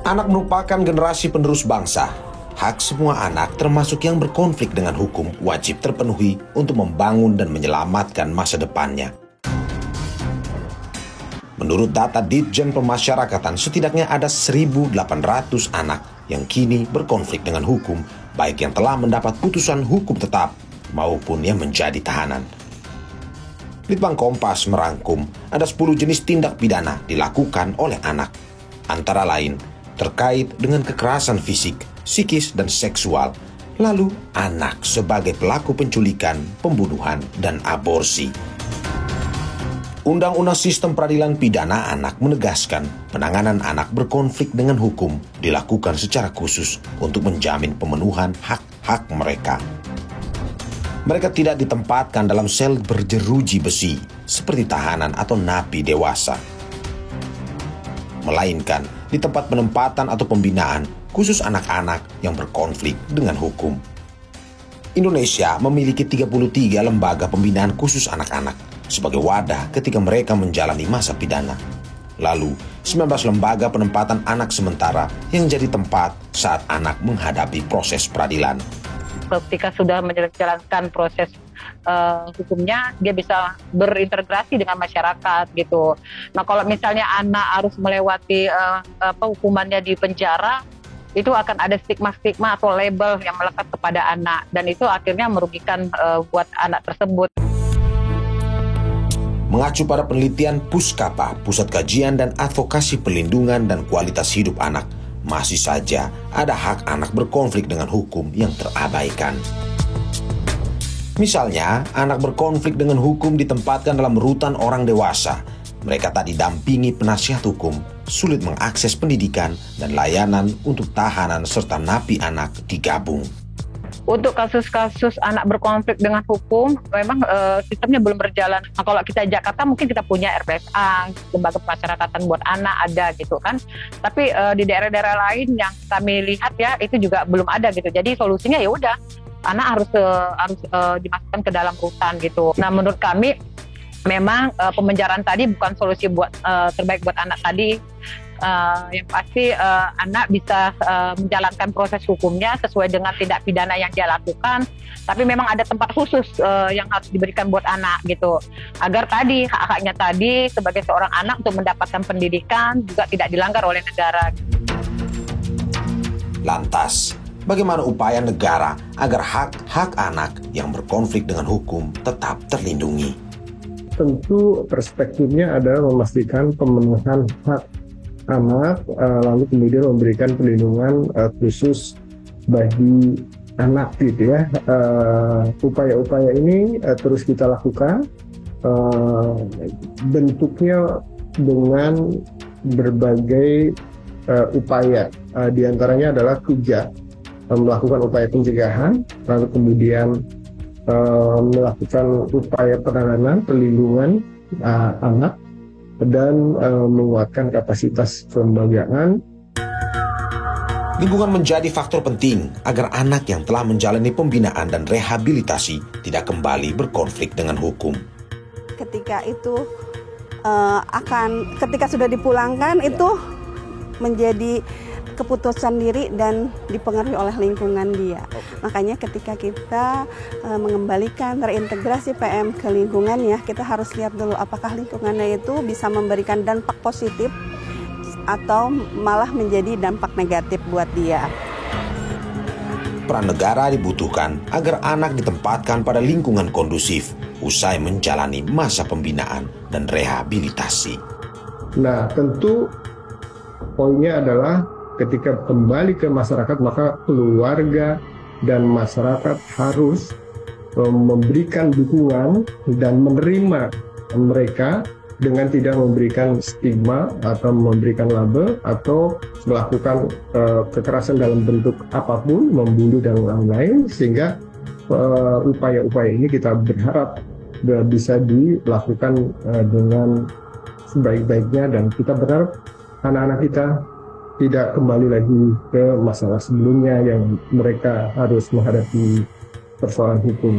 Anak merupakan generasi penerus bangsa. Hak semua anak, termasuk yang berkonflik dengan hukum, wajib terpenuhi untuk membangun dan menyelamatkan masa depannya. Menurut data Ditjen Pemasyarakatan, setidaknya ada 1.800 anak yang kini berkonflik dengan hukum, baik yang telah mendapat putusan hukum tetap maupun yang menjadi tahanan. Litbang Kompas merangkum ada 10 jenis tindak pidana dilakukan oleh anak, antara lain terkait dengan kekerasan fisik, psikis, dan seksual. Lalu anak sebagai pelaku penculikan, pembunuhan, dan aborsi. Undang-Undang Sistem Peradilan Pidana Anak menegaskan penanganan anak berkonflik dengan hukum dilakukan secara khusus untuk menjamin pemenuhan hak-hak mereka. Mereka tidak ditempatkan dalam sel berjeruji besi seperti tahanan atau napi dewasa, melainkan di tempat penempatan atau pembinaan khusus anak-anak yang berkonflik dengan hukum. Indonesia memiliki 33 lembaga pembinaan khusus anak-anak sebagai wadah ketika mereka menjalani masa pidana. Lalu, 19 lembaga penempatan anak sementara yang jadi tempat saat anak menghadapi proses peradilan. Ketika sudah menjalankan proses hukumnya, dia bisa berintegrasi dengan masyarakat gitu. Nah, kalau misalnya anak harus melewati hukumannya di penjara, itu akan ada stigma-stigma atau label yang melekat kepada anak, dan itu akhirnya merugikan buat anak tersebut. Mengacu pada penelitian Puskapa, Pusat Kajian dan Advokasi Perlindungan dan Kualitas Hidup Anak, masih saja ada hak anak berkonflik dengan hukum yang terabaikan. Misalnya, anak berkonflik dengan hukum ditempatkan dalam rutan orang dewasa. Mereka tak didampingi penasihat hukum, sulit mengakses pendidikan dan layanan untuk tahanan serta napi anak digabung. Untuk kasus-kasus anak berkonflik dengan hukum, memang sistemnya belum berjalan. Nah, kalau kita Jakarta mungkin kita punya RPSA, lembaga pemasyarakatan buat anak ada gitu kan. Tapi di daerah-daerah lain yang kami lihat ya, itu juga belum ada gitu. Jadi solusinya ya udah, anak harus dimasukkan ke dalam rutan gitu. Nah, menurut kami memang pemenjaraan tadi bukan solusi terbaik buat anak tadi. Yang pasti anak bisa menjalankan proses hukumnya sesuai dengan tindak pidana yang dia lakukan, tapi memang ada tempat khusus yang harus diberikan buat anak gitu, agar tadi hak-haknya tadi sebagai seorang anak untuk mendapatkan pendidikan juga tidak dilanggar oleh negara. Lantas, bagaimana upaya negara agar hak-hak anak yang berkonflik dengan hukum tetap terlindungi? Tentu perspektifnya adalah memastikan pemenuhan hak anak, lalu kemudian memberikan perlindungan khusus bagi anak gitu ya. Upaya-upaya ini terus kita lakukan, bentuknya dengan berbagai upaya. Di antaranya adalah 3, melakukan upaya pencegahan, lalu kemudian melakukan upaya penanganan perlindungan anak, dan menguatkan kapasitas kelembagaan. Lingkungan menjadi faktor penting agar anak yang telah menjalani pembinaan dan rehabilitasi tidak kembali berkonflik dengan hukum. Ketika itu ketika sudah dipulangkan itu menjadi keputusan diri dan dipengaruhi oleh lingkungan dia. Makanya ketika kita mengembalikan terintegrasi PM ke lingkungannya, kita harus lihat dulu apakah lingkungannya itu bisa memberikan dampak positif atau malah menjadi dampak negatif buat dia. Peran negara dibutuhkan agar anak ditempatkan pada lingkungan kondusif usai menjalani masa pembinaan dan rehabilitasi. Nah, tentu poinnya adalah ketika kembali ke masyarakat, maka keluarga dan masyarakat harus memberikan dukungan dan menerima mereka dengan tidak memberikan stigma atau memberikan label atau melakukan kekerasan dalam bentuk apapun, membunuh dan lain-lain, sehingga upaya-upaya ini kita berharap bisa dilakukan dengan sebaik-baiknya, dan kita berharap anak-anak kita tidak kembali lagi ke masalah sebelumnya yang mereka harus menghadapi persoalan hukum.